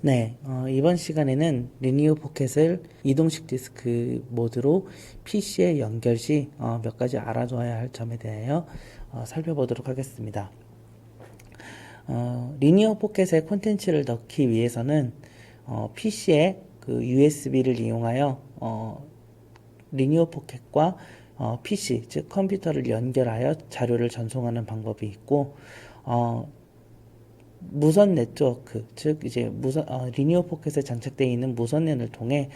네, 이번 시간에는 리니어 포켓을 이동식 디스크 모드로 PC에 연결 시 몇 가지 알아둬야 할 점에 대하여 살펴보도록 하겠습니다. 리니어 포켓에 콘텐츠를 넣기 위해서는 PC에 그 USB를 이용하여 리니어 포켓과 PC, 즉 컴퓨터를 연결하여 자료를 전송하는 방법이 있고, 무선 네트워크, 즉 이제 리니어 포켓에 장착되어 있는 무선랜을 통해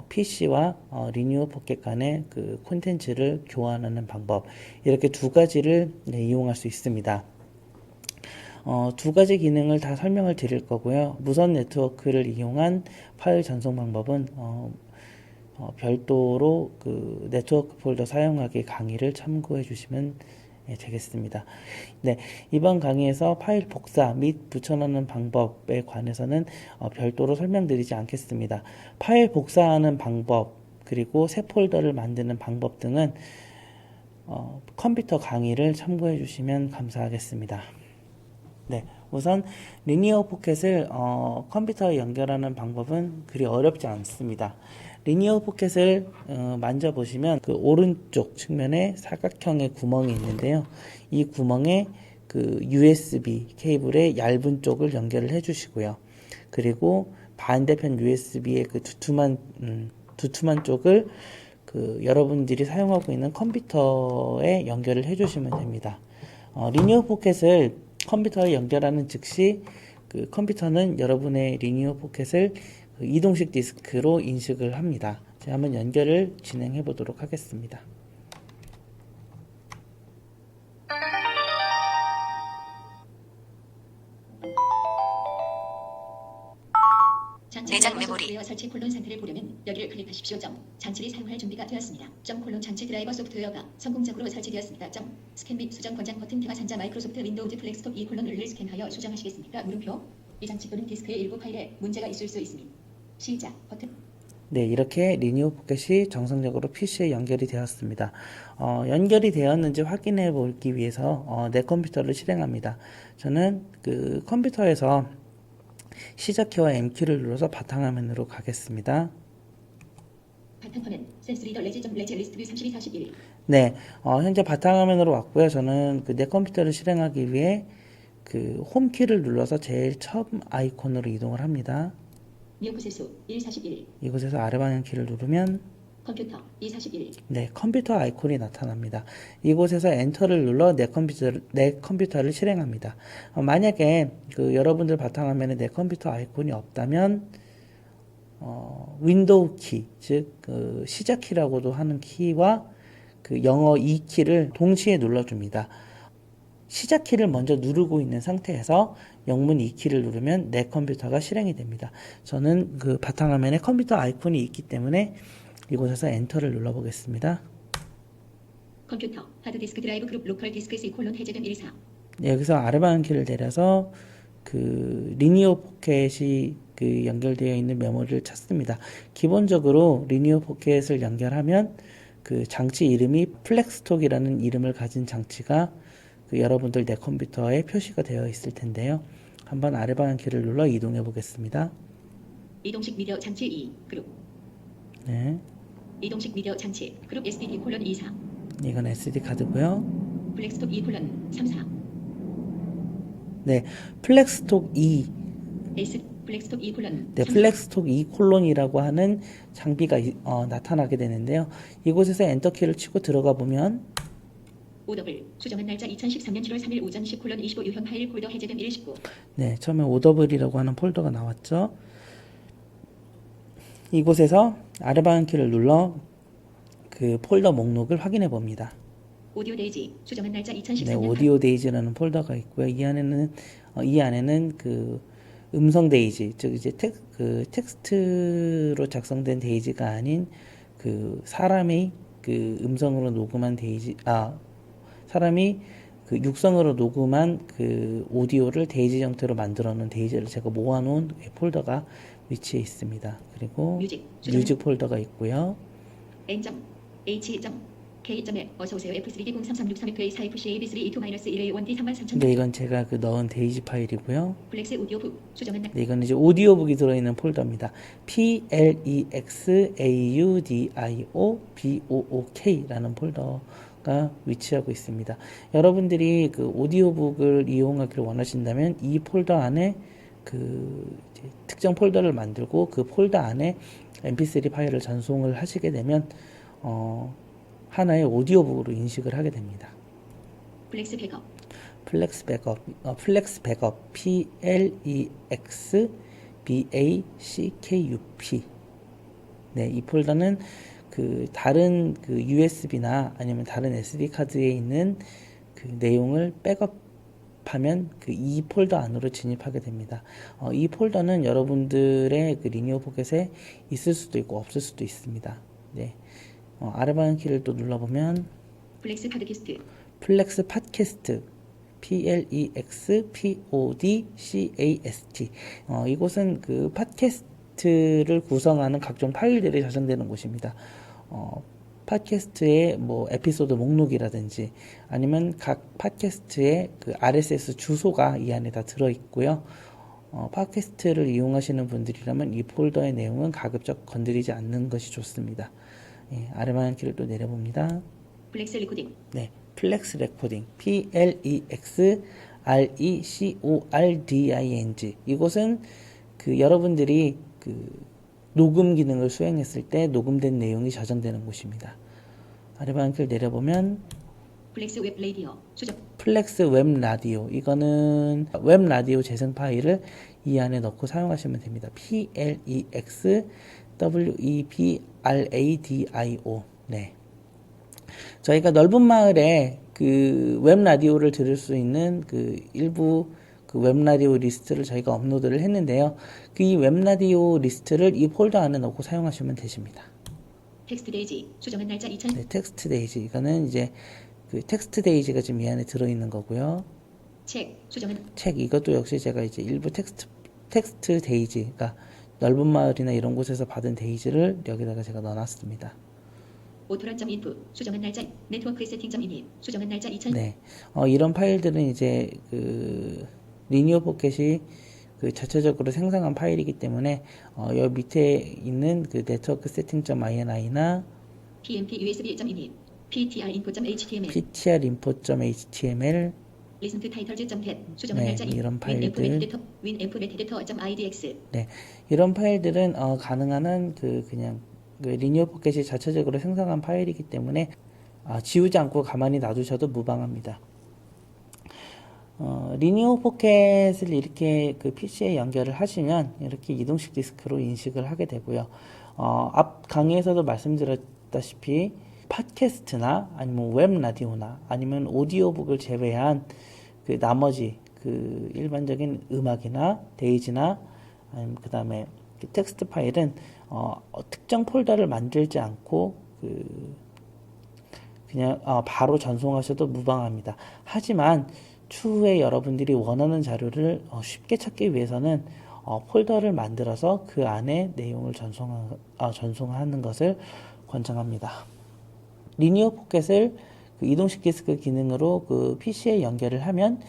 PC와 리니어 포켓 간의 그 콘텐츠를 교환하는 방법, 이렇게 두 가지를 이용할 수 있습니다. 두 가지 기능을 다 설명을 드릴 거고요. 무선 네트워크를 이용한 파일 전송 방법은 별도로 그 네트워크 폴더 사용하기 강의를 참고해 주시면 되겠습니다. 네, 이번 강의에서 파일 복사 및 붙여넣는 방법에 관해서는 별도로 설명드리지 않겠습니다. 파일 복사하는 방법, 그리고 새 폴더를 만드는 방법 등은 컴퓨터 강의를 참고해 주시면 감사하겠습니다. 네, 우선 리니어 포켓을 컴퓨터에 연결하는 방법은 그리 어렵지 않습니다. 리니어 포켓을 만져보시면 그 오른쪽 측면에 사각형의 구멍이 있는데요. 이 구멍에 그 USB 케이블의 얇은 쪽을 연결을 해주시고요. 그리고 반대편 USB의 그 두툼한 쪽을 그 여러분들이 사용하고 있는 컴퓨터에 연결을 해주시면 됩니다. 리니어 포켓을 컴퓨터에 연결하는 즉시 그 컴퓨터는 여러분의 리니어 포켓을 그 이동식 디스크로 인식을 합니다. 제가 한번 연결을 진행해 보도록 하겠습니다. 내장 메모리 소프트웨어 설치 콜론 상태를 보려면 여기를 클릭하십시오. 장치를 사용할 준비가 되었습니다. 콜론 장치 드라이버 소프트웨어가 성공적으로 설치되었습니다. 스캔 및 수정 권장 버튼 태화 산자 마이크로소프트 윈도우즈 플렉스톱 2 콜론을 스캔하여 수정하시겠습니까? 물음표. 이 장치 또는 디스크의 일부 파일에 문제가 있을 수 있으니 시작 버튼. 네, 이렇게 리니어 포켓이 정상적으로 PC에 연결이 되었습니다. 연결이 되었는지 확인해 보기 위해서 내 컴퓨터를 실행합니다. 저는 그 컴퓨터에서 시작키와 M키를 눌러서 바탕화면으로 가겠습니다. 바탕화면 센스 리더 레지 리스트 뷰 3241. 네, 현재 바탕화면으로 왔고요. 저는 그 내 컴퓨터를 실행하기 위해 그 홈키를 눌러서 제일 처음 아이콘으로 이동을 합니다. 뉴 수 141. 이곳에서 아래 방향 키를 누르면 컴퓨터 241. 네, 컴퓨터 아이콘이 나타납니다. 이곳에서 엔터를 눌러 내 컴퓨터를 실행합니다. 만약에 그 여러분들 바탕화면에 내 컴퓨터 아이콘이 없다면 윈도우 키, 즉 그 시작 키라고도 하는 키와 그 영어 E 키를 동시에 눌러줍니다. 시작 키를 먼저 누르고 있는 상태에서 영문 E 키를 누르면 내 컴퓨터가 실행이 됩니다. 저는 그 바탕화면에 컴퓨터 아이콘이 있기 때문에 이곳에서 엔터를 눌러보겠습니다. 컴퓨터 하드디스크 드라이브 그룹 로컬 디스크 C 콜론 해제됨 14. 네, 여기서 아래 방향 키를 내려서 그 리니어 포켓이 그 연결되어 있는 메모리를 찾습니다. 기본적으로 리니어 포켓을 연결하면 그 장치 이름이 플렉스톡이라는 이름을 가진 장치가 그 여러분들 내 컴퓨터에 표시가 되어 있을 텐데요. 한번 아래 방향 키를 눌러 이동해 보겠습니다. 이동식 미디어 장치 2 그룹. 네. 이동식 미디어 장치 그룹 SDD 콜론 24. 이건 SD 카드고요. 플렉스톱 2 콜론 34. 네, 플렉스톡 2. 플렉스톱 2 콜론. 네, 플렉스톡 2 콜론이라고 하는 장비가 나타나게 되는데요. 이곳에서 엔터키를 치고 들어가 보면 오더블 수정한 날짜 2013년 7월 3일 오전 10콜론 25 유형 파일 폴더 해제됨 119. 네, 처음에 오더블이라고 하는 폴더가 나왔죠. 이곳에서 아래 방향 키를 눌러 그 폴더 목록을 확인해 봅니다. 오디오 데이지 수정한 날짜 2013년. 네, 오디오 데이지라는 폴더가 있고요. 이 안에는 그 음성 데이지, 즉 이제 텍스트로 작성된 데이지가 아닌 그 사람이 그 음성으로 녹음한 사람이 그 육성으로 녹음한 그 오디오를 데이지 형태로 만들어 놓은 데이지를 제가 모아 놓은 폴더가 위치해 있습니다. 그리고 뮤직 폴더가 있고요. N.H.K K.M 어서오세요. F3D033632-4FCAB3E2-1A1D33,000 네, 이건 제가 그 넣은 데이지 파일이고요. 플렉스 오디오북 수정한 날 네, 이건 이제 오디오북이 들어있는 폴더입니다. PLEXAUDIOBOOK라는 폴더가 위치하고 있습니다. 여러분들이 그 오디오북을 이용하기를 원하신다면 이 폴더 안에 그 이제 특정 폴더를 만들고 그 폴더 안에 mp3 파일을 전송을 하시게 되면 하나의 오디오북으로 인식을 하게 됩니다. 플렉스 백업 플렉스 백업, PLEXBACKUP. 네, 이 폴더는 그 다른 그 USB나 아니면 다른 SD 카드에 있는 그 내용을 백업하면 그 이 폴더 안으로 진입하게 됩니다. 이 폴더는 여러분들의 그 리니어 포켓에 있을 수도 있고 없을 수도 있습니다. 네, 아래 방향 키를 또 눌러보면 플렉스 팟캐스트 플렉스 팟캐스트 PLEXPODCAST 이곳은 그 팟캐스트를 구성하는 각종 파일들이 저장되는 곳입니다. 팟캐스트의 뭐 에피소드 목록이라든지 아니면 각 팟캐스트의 그 RSS 주소가 이 안에 다 들어있고요. 팟캐스트를 이용하시는 분들이라면 이 폴더의 내용은 가급적 건드리지 않는 것이 좋습니다. 예, 아래 방향 키를 또 내려봅니다. 플렉스 리코딩 네, 플렉스 레코딩 PLEXRECORDING 이곳은 그 여러분들이 그 녹음 기능을 수행했을 때 녹음된 내용이 저장되는 곳입니다. 아래 방향을 내려보면 플렉스 웹 라디오 수정 플렉스 웹 라디오 이거는 웹 라디오 재생 파일을 이 안에 넣고 사용하시면 됩니다. PLEXWEBRADIO 네. 저희가 넓은 마을에 그 웹 라디오를 들을 수 있는 그 일부 그 웹 라디오 리스트를 저희가 업로드를 했는데요. 그 이 웹 라디오 리스트를 이 폴더 안에 넣고 사용하시면 되십니다. 텍스트 데이지 수정한 날짜 2000 네, 텍스트 데이지 이거는 이제 그 텍스트 데이지가 지금 이 안에 들어 있는 거고요. 책 수정한 책 이것도 역시 제가 이제 일부 텍스트 데이지 그러니까 넓은 마을이나 이런 곳에서 받은 데이지를 여기다가 제가 넣어놨습니다. 오토란.인프 수정한 날짜 네트워크 세팅.init 수정한 날짜 2000 네, 이런 파일들은 이제 그 리니어 포켓이 그 자체적으로 생성한 파일이기 때문에 여기 밑에 있는 그 네트워크 세팅.ini나 PMP USB.init ptrinfo.html ptrinfo.html listen to titles.net 수정한 네, 날짜 이런 파일들 winf.metadata.idx 네, 이런 파일들은 가능한 한 그냥 그 리니어 포켓이 자체적으로 생성한 파일이기 때문에 지우지 않고 가만히 놔두셔도 무방합니다. 리니어 포켓을 이렇게 그 PC에 연결을 하시면 이렇게 이동식 디스크로 인식을 하게 되고요. 앞 강의에서도 말씀드렸다시피 팟캐스트나 아니면 웹 라디오나 아니면 오디오북을 제외한 그 나머지 그 일반적인 음악이나 데이지나 아니면 그 다음에 텍스트 파일은 특정 폴더를 만들지 않고 그냥 바로 전송하셔도 무방합니다. 하지만 추후에 여러분들이 원하는 자료를 쉽게 찾기 위해서는 폴더를 만들어서 그 안에 내용을 전송하는 것을 권장합니다. 리니어 포켓을 그 이동식 디스크 기능으로 그 PC에 연결을 하면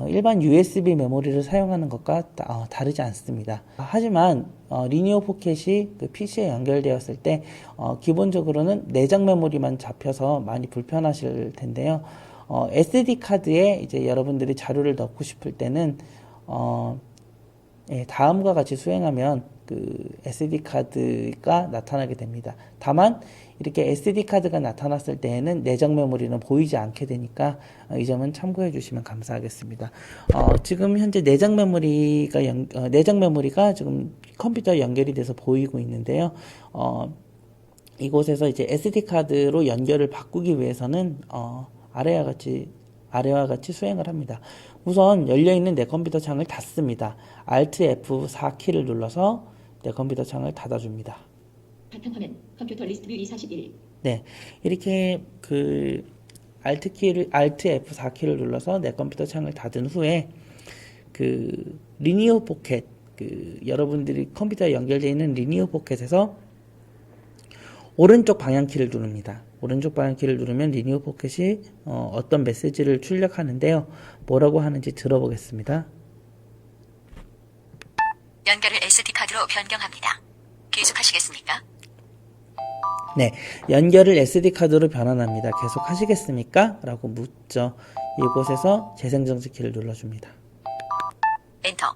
일반 USB 메모리를 사용하는 것과 다르지 않습니다. 하지만 리니어 포켓이 그 PC에 연결되었을 때 기본적으로는 내장 메모리만 잡혀서 많이 불편하실 텐데요. SD 카드에 이제 여러분들이 자료를 넣고 싶을 때는 다음과 같이 수행하면 그 SD 카드가 나타나게 됩니다. 다만 이렇게 SD 카드가 나타났을 때에는 내장 메모리는 보이지 않게 되니까 이 점은 참고해 주시면 감사하겠습니다. 지금 현재 내장 메모리가 지금 컴퓨터에 연결이 돼서 보이고 있는데요. 이곳에서 이제 SD 카드로 연결을 바꾸기 위해서는 아래와 같이 수행을 합니다. 우선 열려있는 내 컴퓨터 창을 닫습니다. Alt F4 키를 눌러서 내 컴퓨터 창을 닫아줍니다. 바탕화면 컴퓨터 리스트 뷰 241 네, 이렇게 그 Alt F4 키를 눌러서 내 컴퓨터 창을 닫은 후에 그 리니어 포켓 여러분들이 컴퓨터에 연결되어 있는 리니어 포켓에서 오른쪽 방향키를 누릅니다. 오른쪽 방향키를 누르면 리니어 포켓이 어떤 메시지를 출력하는데요. 뭐라고 하는지 들어보겠습니다. 연결을 SD카드로 변경합니다. 계속하시겠습니까? 네, 연결을 SD카드로 변환합니다. 계속 하시겠습니까? 라고 묻죠. 이곳에서 재생정지키를 눌러줍니다. 엔터.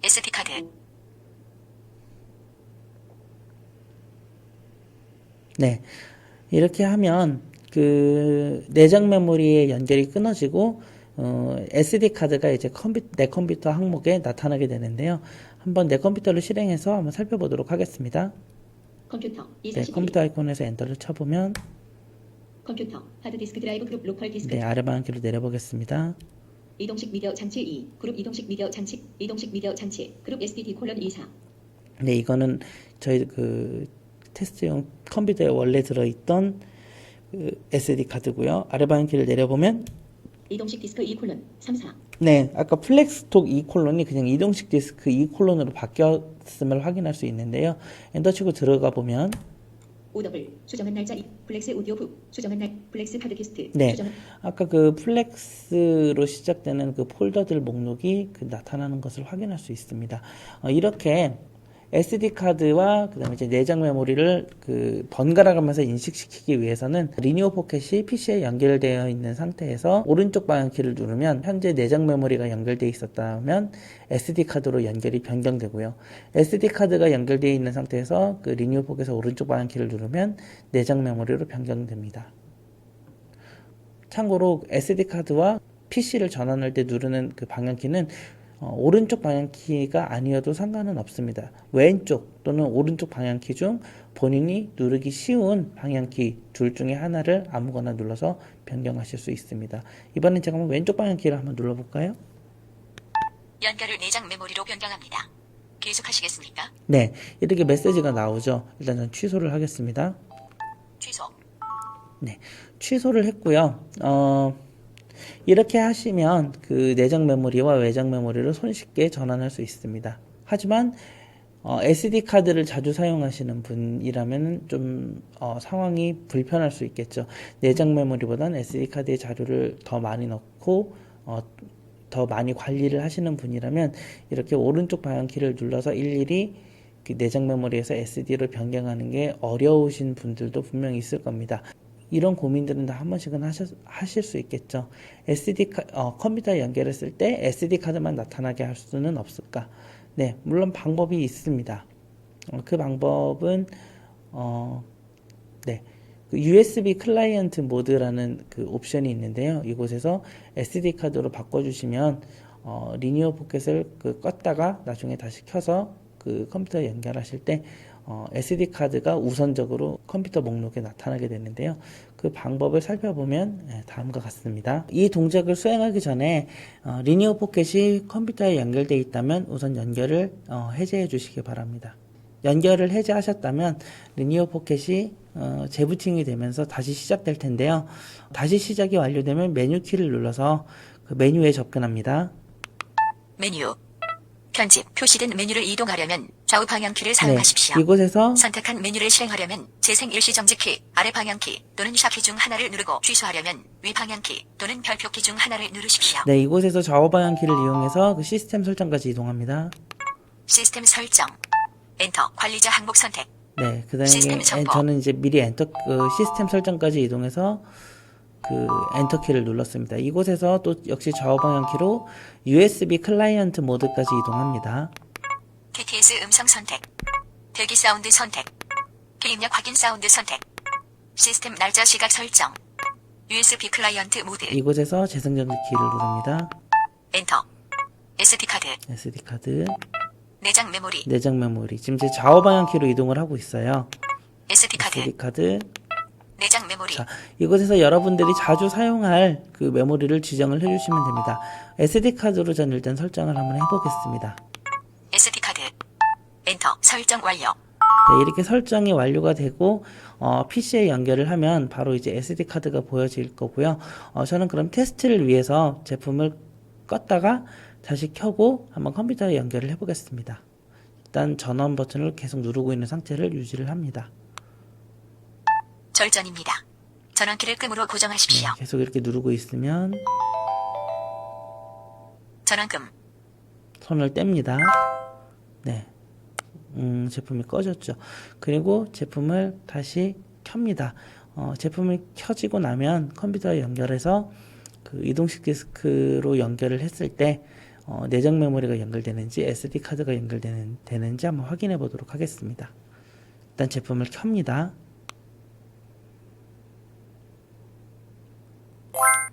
SD카드. 네, 이렇게 하면 그 내장 메모리의 연결이 끊어지고 SD카드가 이제 내 컴퓨터 항목에 나타나게 되는데요. 한번 내 컴퓨터를 실행해서 한번 살펴보도록 하겠습니다. 컴퓨터. 네, 컴퓨터 아이콘에서 엔터를 쳐보면 컴퓨터. 하드디스크 드라이브 그룹 로컬 디스크. 네, 아래 방향키로 내려보겠습니다. 이동식 미디어 장치 2. 그룹 이동식 미디어 장치. 이동식 미디어 장치. 그룹 STD:24. 네, 이거는 저희 그 테스트용 컴퓨터에 원래 들어있던 그 SD 카드고요. 아래 방향키를 내려보면 이동식 디스크 2:34. 네, 아까 플렉스톡 2콜론이 그냥 이동식 디스크 2콜론으로 바뀌었음을 확인할 수 있는데요. 엔터 치고 들어가 보면 오더블 수정한 날짜 플렉스 오디오 북 수정한 날 플렉스 카드키스트 네, 수정한 아까 그 플렉스로 시작되는 그 폴더들 목록이 나타나는 것을 확인할 수 있습니다. 이렇게 SD 카드와 그다음에 이제 내장 메모리를 그 번갈아 가면서 인식시키기 위해서는 리니어 포켓이 PC에 연결되어 있는 상태에서 오른쪽 방향키를 누르면 현재 내장 메모리가 연결되어 있었다면 SD 카드로 연결이 변경되고요. SD 카드가 연결되어 있는 상태에서 그 리니어 포켓에서 오른쪽 방향키를 누르면 내장 메모리로 변경됩니다. 참고로 SD 카드와 PC를 전환할 때 누르는 그 방향키는 오른쪽 방향키가 아니어도 상관은 없습니다. 왼쪽 또는 오른쪽 방향키 중 본인이 누르기 쉬운 방향키 둘 중에 하나를 아무거나 눌러서 변경하실 수 있습니다. 이번엔 제가 한번 왼쪽 방향키를 한번 눌러볼까요? 연결을 내장 메모리로 변경합니다. 계속하시겠습니까? 네, 이렇게 메시지가 나오죠. 일단 저는 취소를 하겠습니다. 취소. 네, 취소를 했고요. 이렇게 하시면 그 내장 메모리와 외장 메모리를 손쉽게 전환할 수 있습니다. 하지만 SD 카드를 자주 사용하시는 분이라면 좀 상황이 불편할 수 있겠죠. 내장 메모리보다는 SD 카드에 자료를 더 많이 넣고 더 많이 관리를 하시는 분이라면 이렇게 오른쪽 방향키를 눌러서 일일이 그 내장 메모리에서 SD로 변경하는 게 어려우신 분들도 분명히 있을 겁니다. 이런 고민들은 다 한 번씩은 하실 수 있겠죠. 컴퓨터에 연결했을 때 SD 카드만 나타나게 할 수는 없을까? 네, 물론 방법이 있습니다. 그 방법은 네, 그 USB 클라이언트 모드라는 그 옵션이 있는데요. 이곳에서 SD 카드로 바꿔주시면 리니어 포켓을 껐다가 나중에 다시 켜서 그 컴퓨터에 연결하실 때 SD 카드가 우선적으로 컴퓨터 목록에 나타나게 되는데요. 그 방법을 살펴보면 다음과 같습니다. 이 동작을 수행하기 전에 리니어 포켓이 컴퓨터에 연결되어 있다면 우선 연결을 해제해 주시기 바랍니다. 연결을 해제하셨다면 리니어 포켓이 재부팅이 되면서 다시 시작될 텐데요. 다시 시작이 완료되면 메뉴 키를 눌러서 그 메뉴에 접근합니다. 메뉴. 편집, 표시된 메뉴를 이동하려면 좌우 방향키를 사용하십시오. 네, 이곳에서 선택한 메뉴를 실행하려면 재생 일시정지키, 아래 방향키 또는 샤키 중 하나를 누르고 취소하려면 위 방향키 또는 별표키 중 하나를 누르십시오. 네, 이곳에서 좌우 방향키를 이용해서 그 시스템 설정까지 이동합니다. 시스템 설정. 엔터. 관리자 항목 선택. 네, 그 다음에 시스템 정보. 저는 이제 미리 시스템 설정까지 이동해서 그 엔터키를 눌렀습니다. 이곳에서 또 역시 좌우 방향키로 USB 클라이언트 모드까지 이동합니다. TTS 음성 선택. 대기 사운드 선택. 게임력 확인 사운드 선택. 시스템 날짜 시각 설정. USB 클라이언트 모드. 이곳에서 재생전기 키를 누릅니다. 엔터. SD 카드. SD 카드, 내장 메모리. 내장 메모리. 지금 제 좌우 방향키로 이동을 하고 있어요. SD 카드. SD 카드. 내장 메모리. 자, 이곳에서 여러분들이 자주 사용할 그 메모리를 지정을 해주시면 됩니다. SD 카드로 전 일단 설정을 한번 해보겠습니다. SD 카드. 엔터. 설정 완료. 네, 이렇게 설정이 완료가 되고 PC에 연결을 하면 바로 이제 SD 카드가 보여질 거고요. 저는 그럼 테스트를 위해서 제품을 껐다가 다시 켜고 한번 컴퓨터에 연결을 해보겠습니다. 일단 전원 버튼을 계속 누르고 있는 상태를 유지를 합니다. 절전입니다. 전원키를 끔으로 고정하십시오. 네, 계속 이렇게 누르고 있으면 전원금. 손을 뗍니다. 네. 제품이 꺼졌죠. 그리고 제품을 다시 켭니다. 제품이 켜지고 나면 컴퓨터에 연결해서 그 이동식 디스크로 연결을 했을 때 내장 메모리가 연결되는지 SD 카드가 연결되는지 한번 확인해 보도록 하겠습니다. 일단 제품을 켭니다.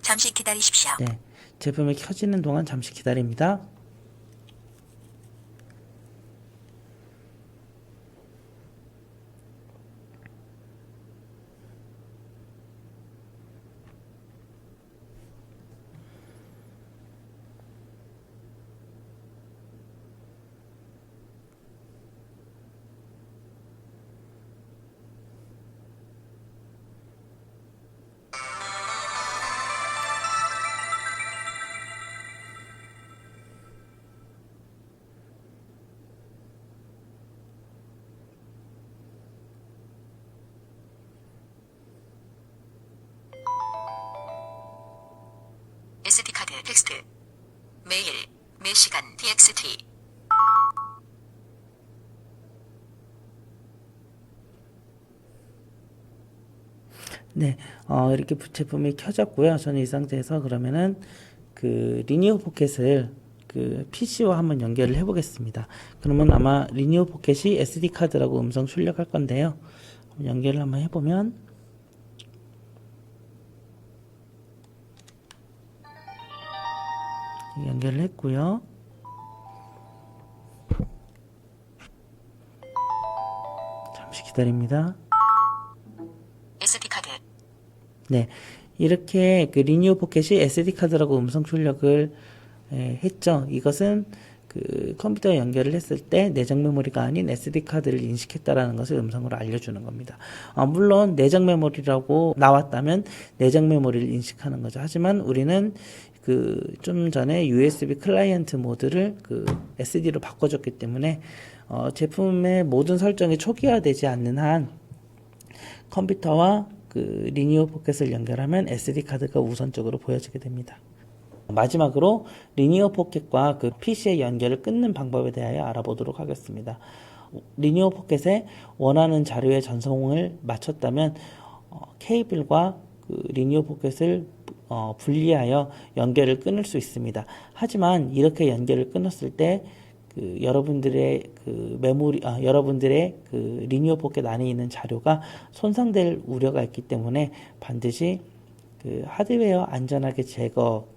잠시 기다리십시오. 네, 제품이 켜지는 동안 잠시 기다립니다. SD카드 텍스트. 매일, 매시간 TXT. 네, 이렇게 제품이 켜졌고요. 저는 이 상태에서 그러면은 그 리니어 포켓을 그 PC와 한번 연결을 해보겠습니다. 그러면 아마 리니어 포켓이 SD 카드라고 음성 출력할 건데요. 연결을 한번 해보면 연결을 했고요. 잠시 기다립니다. SD카드. 네, 이렇게 그 리니어 포켓이 SD 카드라고 음성 출력을 했죠. 이것은 그 컴퓨터에 연결을 했을 때 내장 메모리가 아닌 SD 카드를 인식했다라는 것을 음성으로 알려주는 겁니다. 물론 내장 메모리라고 나왔다면 내장 메모리를 인식하는 거죠. 하지만 우리는 그 좀 전에 USB 클라이언트 모드를 그 SD로 바꿔줬기 때문에 제품의 모든 설정이 초기화되지 않는 한 컴퓨터와 그 리니어 포켓을 연결하면 SD 카드가 우선적으로 보여지게 됩니다. 마지막으로 리니어 포켓과 그 PC의 연결을 끊는 방법에 대하여 알아보도록 하겠습니다. 리니어 포켓에 원하는 자료의 전송을 마쳤다면 케이블과 그 리니어 포켓을 분리하여 연결을 끊을 수 있습니다. 하지만 이렇게 연결을 끊었을 때 그 여러분들의 그 메모리, 여러분들의 그 리니어 포켓 안에 있는 자료가 손상될 우려가 있기 때문에 반드시 그 하드웨어 안전하게 제거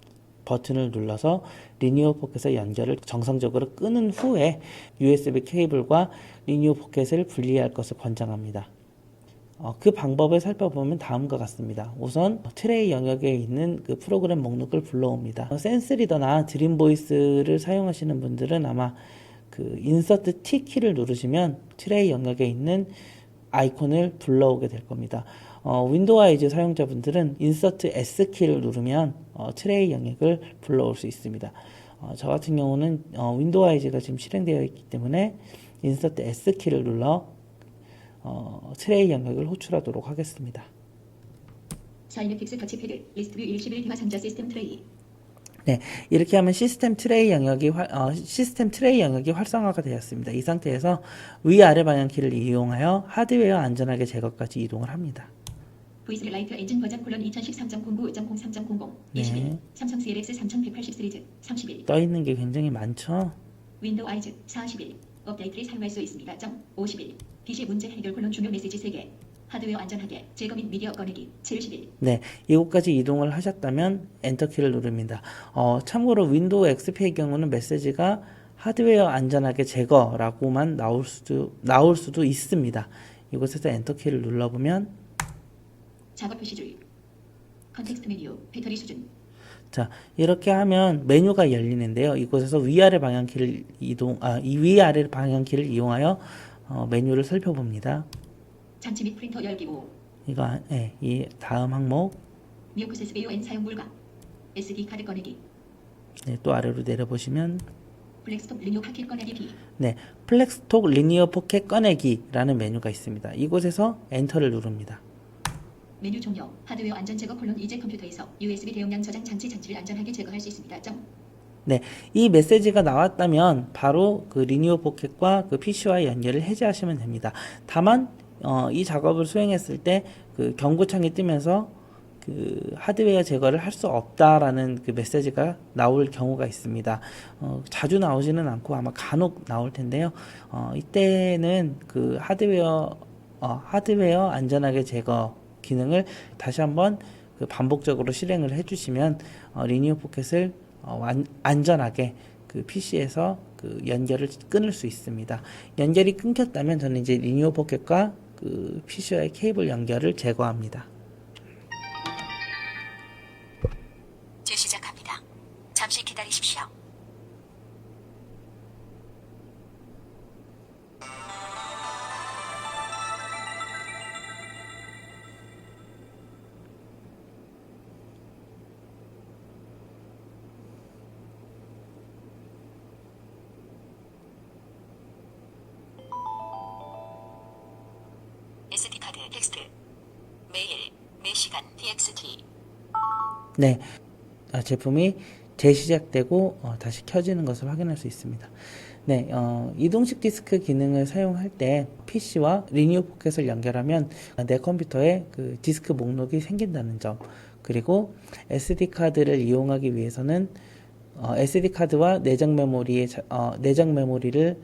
버튼을 눌러서 리니어 포켓의 연결을 정상적으로 끊은 후에 USB 케이블과 리니어 포켓을 분리할 것을 권장합니다. 그 방법을 살펴보면 다음과 같습니다. 우선 트레이 영역에 있는 그 프로그램 목록을 불러옵니다. 센스리더나 드림보이스를 사용하시는 분들은 아마 그 인서트 T 키를 누르시면 트레이 영역에 있는 아이콘을 불러오게 될 겁니다. 윈도우 아이즈 사용자분들은 인서트 S 키를 누르면 트레이 영역을 불러올 수 있습니다. 저 같은 경우는 윈도우 아이즈가 지금 실행되어 있기 때문에 인서트 S 키를 눌러 트레이 영역을 호출하도록 하겠습니다. 사이네픽스 터치패드 리스트뷰 11 대화 상자 시스템 트레이. 네, 이렇게 하면 시스템 트레이 영역이 활성화가 되었습니다. 이 상태에서 위아래 방향키를 이용하여 하드웨어 안전하게 제거까지 이동을 합니다. 보이스 라이트 엔진 버전 콜론 2013.09.03.00 21 네. 삼성 CLX 3180 시리즈 31 떠 있는 게 굉장히 많죠. 윈도우 아이즈 41 업데이트를 사용할 수 있습니다. 51 PC 문제 해결 콜론 중요 메시지 3개 하드웨어 안전하게 제거 및 미디어 꺼내기 71 네, 이곳까지 이동을 하셨다면 엔터키를 누릅니다. 참고로 윈도우 XP의 경우는 메시지가 하드웨어 안전하게 제거라고만 나올 수도 있습니다. 이곳에서 엔터키를 눌러보면 작업 표시줄 컨텍스트 메뉴 배터리 수준. 자, 이렇게 하면 메뉴가 열리는데요. 이곳에서 위아래 방향키를 이용하여 메뉴를 살펴봅니다. 장치 및 프린터 열기 5. 이거 이 다음 항목 미오쿠스 SBON 사용 불가. SD 카드 꺼내기. 또 아래로 내려보시면 플렉스톱 리뉴 파켓 꺼내기 B. 플렉스톡 리니어 포켓 꺼내기라는 메뉴가 있습니다. 이곳에서 엔터를 누릅니다. 메뉴 종료. 하드웨어 안전 제거 이제 컴퓨터에서 USB 대용량 저장 장치를 안전하게 제거할 수 있습니다. 이 메시지가 나왔다면 바로 그 리니어 포켓과 그 PC와의 연결을 해제하시면 됩니다. 다만 이 작업을 수행했을 때 그 경고창이 뜨면서 그 하드웨어 제거를 할 수 없다라는 그 메시지가 나올 경우가 있습니다. 자주 나오지는 않고 아마 간혹 나올 텐데요. 이때는 그 하드웨어 안전하게 제거 기능을 다시 한번 그 반복적으로 실행을 해주시면 리니어 포켓을 안전하게 그 PC에서 그 연결을 끊을 수 있습니다. 연결이 끊겼다면 저는 이제 리니어 포켓과 그 PC와의 케이블 연결을 제거합니다. 재시작합니다. 잠시 기다리십시오. SD카드 텍스트 메일 매시간 TXT 제품이 재시작되고 다시 켜지는 것을 확인할 수 있습니다. 이동식 디스크 기능을 사용할 때 PC와 리니어 포켓을 연결하면 내 컴퓨터에 그 디스크 목록이 생긴다는 점, 그리고 SD 카드를 이용하기 위해서는 SD 카드와 내장 메모리를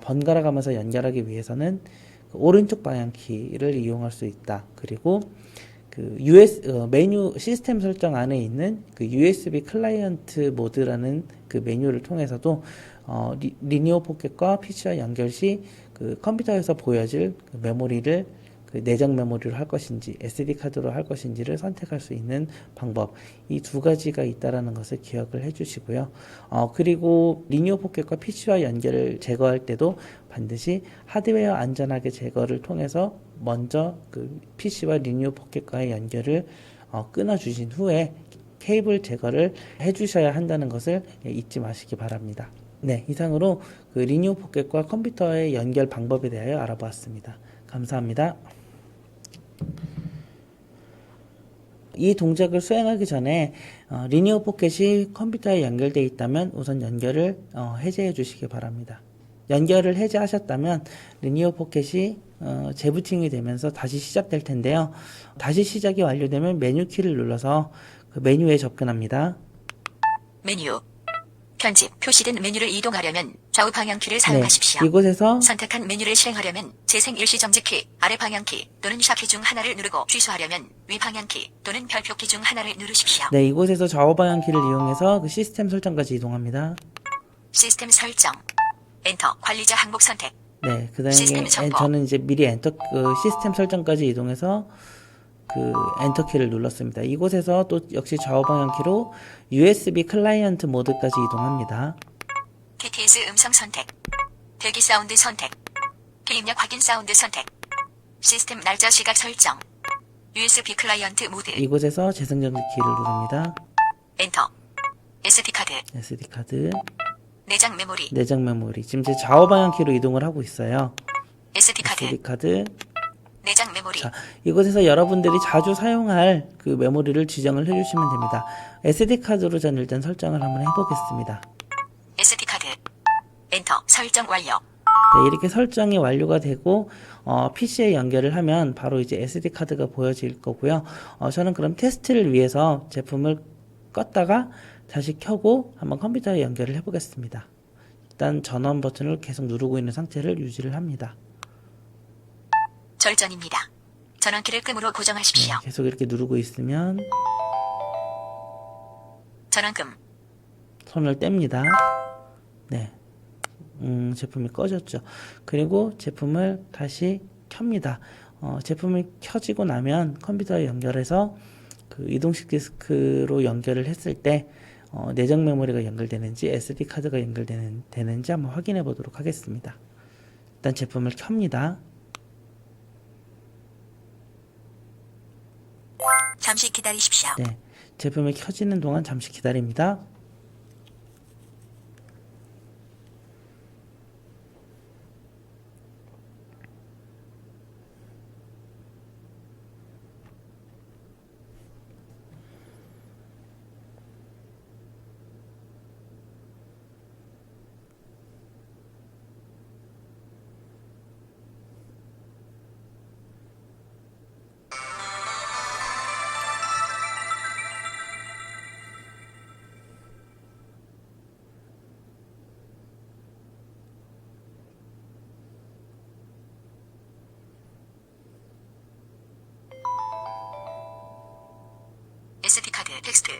번갈아 가면서 연결하기 위해서는 그 오른쪽 방향 키를 이용할 수 있다. 그리고 그 메뉴 시스템 설정 안에 있는 그 USB 클라이언트 모드라는 그 메뉴를 통해서도 리니어 포켓과 PC와 연결 시 그 컴퓨터에서 보여질 그 메모리를 그 내장 메모리로 할 것인지 SD 카드로 할 것인지를 선택할 수 있는 방법, 이 두 가지가 있다라는 것을 기억을 해주시고요. 그리고 리니어 포켓과 PC와 연결을 제거할 때도 반드시 하드웨어 안전하게 제거를 통해서 먼저 그 PC와 리니어 포켓과의 연결을 끊어주신 후에 케이블 제거를 해주셔야 한다는 것을 잊지 마시기 바랍니다. 이상으로 그 리니어 포켓과 컴퓨터의 연결 방법에 대하여 알아보았습니다. 감사합니다. 이 동작을 수행하기 전에 리니어 포켓이 컴퓨터에 연결되어 있다면 우선 연결을 해제해 주시기 바랍니다. 연결을 해제하셨다면 리니어 포켓이 재부팅이 되면서 다시 시작될 텐데요. 다시 시작이 완료되면 메뉴 키를 눌러서 그 메뉴에 접근합니다. 메뉴 편집 표시된 메뉴를 이동하려면 좌우 방향키를 사용하십시오. 이곳에서 선택한 메뉴를 실행하려면 재생 일시 정지키, 아래 방향키 또는 샤키 중 하나를 누르고 취소하려면 위 방향키 또는 별표키 중 하나를 누르십시오. 이곳에서 좌우 방향키를 이용해서 그 시스템 설정까지 이동합니다. 시스템 설정 엔터 관리자 항목 선택. 그 다음에 시스템 정보. 저는 이제 미리 엔터 시스템 설정까지 이동해서 그 엔터 키를 눌렀습니다. 이곳에서 또 역시 좌우 방향키로 USB 클라이언트 모드까지 이동합니다. TTS 음성 선택, 대기 사운드 선택, 게임력 확인 사운드 선택, 시스템 날짜 시각 설정, USB 클라이언트 모드. 이곳에서 재생전기 키를 누릅니다. 엔터. SD 카드, SD 카드, 내장 메모리, 내장 메모리. 지금 제 좌우 방향키로 이동을 하고 있어요. SD 카드, SD 카드. 내장 메모리. 자, 이곳에서 여러분들이 자주 사용할 그 메모리를 지정을 해주시면 됩니다. SD 카드로 전 일단 설정을 한번 해보겠습니다. SD 카드. 엔터. 설정 완료. 이렇게 설정이 완료가 되고 PC에 연결을 하면 바로 이제 SD 카드가 보여질 거고요. 저는 그럼 테스트를 위해서 제품을 껐다가 다시 켜고 한번 컴퓨터에 연결을 해보겠습니다. 일단 전원 버튼을 계속 누르고 있는 상태를 유지를 합니다. 절전입니다. 전원키를 끔으로 고정하십시오. 계속 이렇게 누르고 있으면 전원금. 손을 뗍니다. 제품이 꺼졌죠. 그리고 제품을 다시 켭니다. 제품이 켜지고 나면 컴퓨터에 연결해서 그 이동식 디스크로 연결을 했을 때 내장 메모리가 연결되는지 SD 카드가 연결되는지 한번 확인해 보도록 하겠습니다. 일단 제품을 켭니다. 잠시 기다리십시오. 네, 제품이 켜지는 동안 잠시 기다립니다. SD카드 텍스트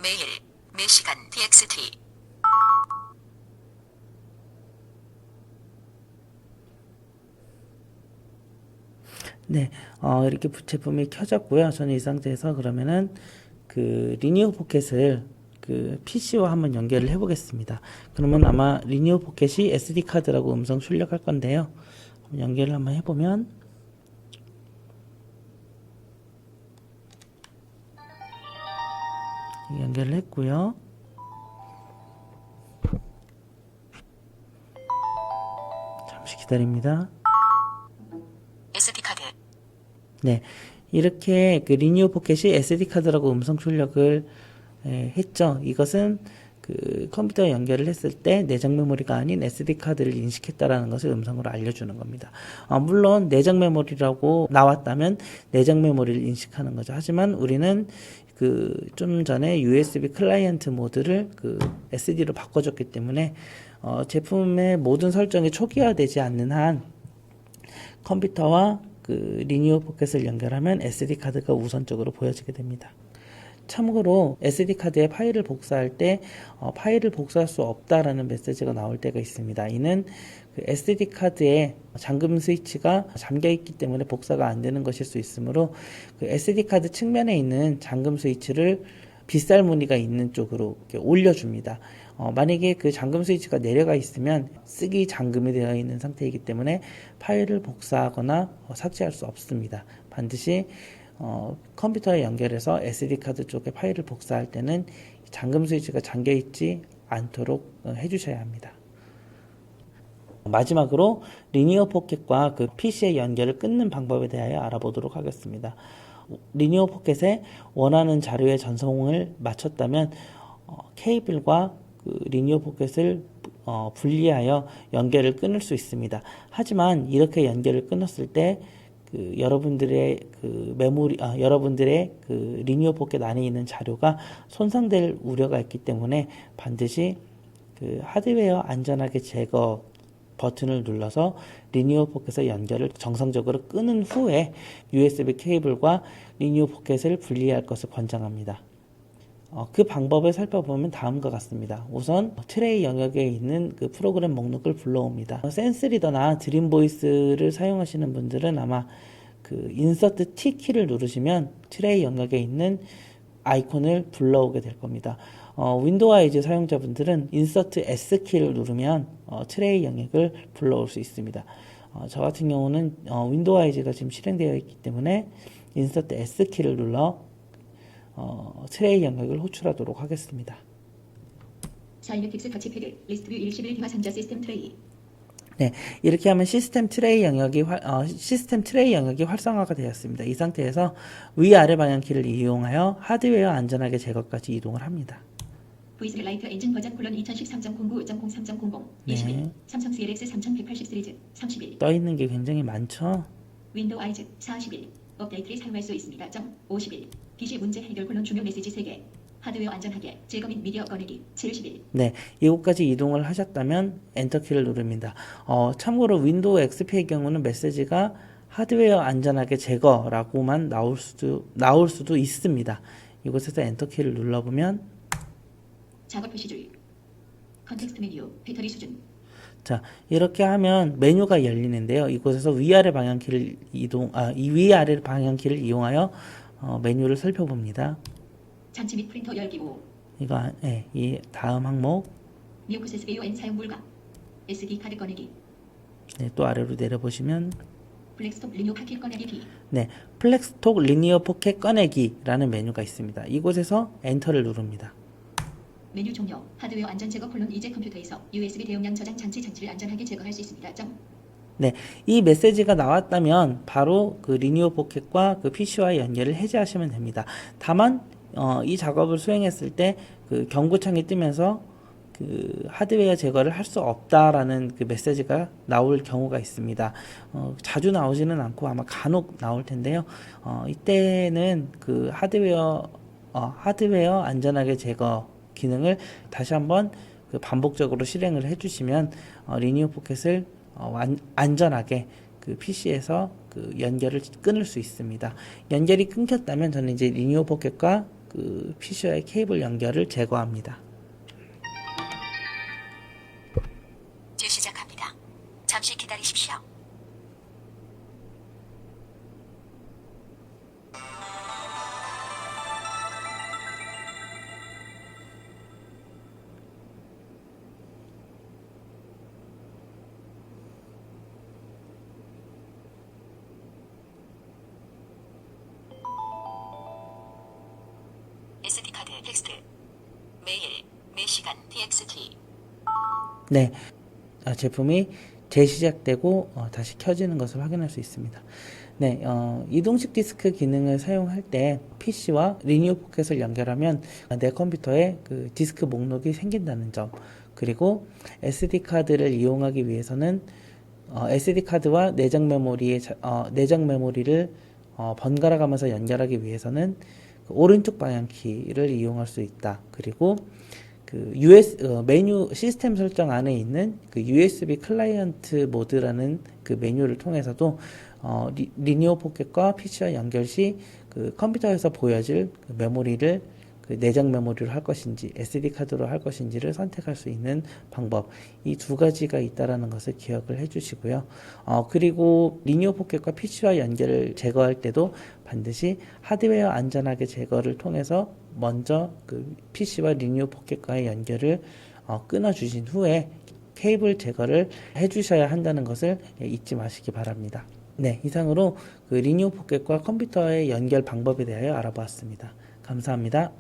매일 매시간 TXT 네, 이렇게 제품이 켜졌고요. 저는 이 상태에서 그러면은 그 리니어 포켓을 그 PC와 한번 연결을 해보겠습니다. 그러면 아마 리니어 포켓이 SD 카드라고 음성 출력할 건데요. 연결을 한번 해보면 연결을 했고요. 잠시 기다립니다. SD카드 네, 이렇게 그 리니어 포켓이 SD 카드라고 음성 출력을 했죠. 이것은 그 컴퓨터 연결을 했을 때 내장 메모리가 아닌 SD 카드를 인식했다라는 것을 음성으로 알려주는 겁니다. 물론 내장 메모리라고 나왔다면 내장 메모리를 인식하는 거죠. 하지만 우리는 그 좀 전에 USB 클라이언트 모드를 그 SD로 바꿔줬기 때문에 제품의 모든 설정이 초기화되지 않는 한 컴퓨터와 그 리니어 포켓을 연결하면 SD 카드가 우선적으로 보여지게 됩니다. 참고로 SD 카드에 파일을 복사할 때 파일을 복사할 수 없다라는 메시지가 나올 때가 있습니다. 이는 그 SD 카드에 잠금 스위치가 잠겨 있기 때문에 복사가 안 되는 것일 수 있으므로 그 SD 카드 측면에 있는 잠금 스위치를 빗살 무늬가 있는 쪽으로 이렇게 올려줍니다. 만약에 그 잠금 스위치가 내려가 있으면 쓰기 잠금이 되어 있는 상태이기 때문에 파일을 복사하거나 삭제할 수 없습니다. 반드시 컴퓨터에 연결해서 SD카드 쪽에 파일을 복사할 때는 잠금 스위치가 잠겨 있지 않도록 해주셔야 합니다. 마지막으로 리니어 포켓과 그 PC의 연결을 끊는 방법에 대하여 알아보도록 하겠습니다. 리니어 포켓에 원하는 자료의 전송을 마쳤다면 케이블과 그 리니어 포켓을 분리하여 연결을 끊을 수 있습니다. 하지만 이렇게 연결을 끊었을 때 그 여러분들의 그 메모리, 여러분들의 그 리니어 포켓 안에 있는 자료가 손상될 우려가 있기 때문에 반드시 그 하드웨어 안전하게 제거 버튼을 눌러서 리니어 포켓의 연결을 정상적으로 끊은 후에 USB 케이블과 리니어 포켓을 분리할 것을 권장합니다. 그 방법을 살펴보면 다음과 같습니다. 우선 트레이 영역에 있는 그 프로그램 목록을 불러옵니다. 센스리더나 드림보이스를 사용하시는 분들은 아마 그 인서트 T 키를 누르시면 트레이 영역에 있는 아이콘을 불러오게 될 겁니다. 윈도우 아이즈 사용자분들은 인서트 S 키를 누르면 트레이 영역을 불러올 수 있습니다. 저 같은 경우는 윈도우 아이즈가 지금 실행되어 있기 때문에 인서트 S 키를 눌러 트레이 영역을 호출하도록 하겠습니다. 사이네틱스 터치패드 리스트뷰 11 디화 상자 시스템 트레이. 네, 이렇게 하면 시스템 트레이 영역이 활성화가 되었습니다. 이 상태에서 위아래 방향키를 이용하여 하드웨어 안전하게 제거까지 이동을 합니다. 보이스 라이트 엔진 버전 콜론 2013.09.03.00 21 네. 삼성 CLX 3180 시리즈 31 떠 있는 게 굉장히 많죠. 윈도우 아이즈 41 업데이트를 사용할 수 있습니다. 51 PC 문제 해결 콜론 중요 메시지 3개 하드웨어 안전하게 제거 및 미디어 꺼내기 71 네, 이곳까지 이동을 하셨다면 엔터키를 누릅니다. 참고로 윈도우 XP의 경우는 메시지가 하드웨어 안전하게 제거라고만 나올 수도 있습니다. 이곳에서 엔터키를 눌러보면 작업 표시줄 컨텍스트 메뉴 배터리 수준. 자, 이렇게 하면 메뉴가 열리는데요. 이곳에서 위아래 방향키를 위아래 방향키를 이용하여 메뉴를 살펴봅니다. 장치 및 프린터 열기 5 이거 이 다음 항목 미오코세스 AON 사용 불가 SD 카드 꺼내기 네, 또 아래로 내려보시면 블랙스톱 리뉴 파켓 꺼내기 B. 네, 플렉스톡 리니어 포켓 꺼내기라는 메뉴가 있습니다. 이곳에서 엔터를 누릅니다. 메뉴 종료. 하드웨어 안전 제거 이제 컴퓨터에서 USB 대용량 저장 장치를 안전하게 제거할 수 있습니다. 네, 이 메시지가 나왔다면 바로 그 리니어 포켓과 그 PC와의 연결을 해제하시면 됩니다. 다만 이 작업을 수행했을 때 그 경고창이 뜨면서 그 하드웨어 제거를 할 수 없다라는 그 메시지가 나올 경우가 있습니다. 자주 나오지는 않고 아마 간혹 나올 텐데요. 이때는 그 하드웨어 안전하게 제거 기능을 다시 한번 그 반복적으로 실행을 해주시면 리니어 포켓을 안전하게 그 PC에서 그 연결을 끊을 수 있습니다. 연결이 끊겼다면 저는 이제 리니어 포켓과 그 PC와의 케이블 연결을 제거합니다. 재시작합니다. 잠시 기다리십시오. SD카드 텍스트 매일 매시간 TXT. 네, 제품이 재시작되고 다시 켜지는 것을 확인할 수 있습니다. 네, 이동식 디스크 기능을 사용할 때 PC와 리니어 포켓을 연결하면 내 컴퓨터에 그 디스크 목록이 생긴다는 점, 그리고 SD 카드를 이용하기 위해서는 SD 카드와 내장 메모리를 번갈아 가면서 연결하기 위해서는 그 오른쪽 방향 키를 이용할 수 있다. 그리고 그 메뉴 시스템 설정 안에 있는 그 USB 클라이언트 모드라는 그 메뉴를 통해서도 리니어 포켓과 PC와 연결 시 그 컴퓨터에서 보여질 그 메모리를 그 내장 메모리로 할 것인지 SD 카드로 할 것인지를 선택할 수 있는 방법, 이 두 가지가 있다라는 것을 기억을 해주시고요. 그리고 리니어 포켓과 PC와 연결을 제거할 때도 반드시 하드웨어 안전하게 제거를 통해서 먼저 그 PC와 리니어 포켓과의 연결을 끊어 주신 후에 케이블 제거를 해 주셔야 한다는 것을 잊지 마시기 바랍니다. 네, 이상으로 그 리니어 포켓과 컴퓨터의 연결 방법에 대하여 알아보았습니다. 감사합니다.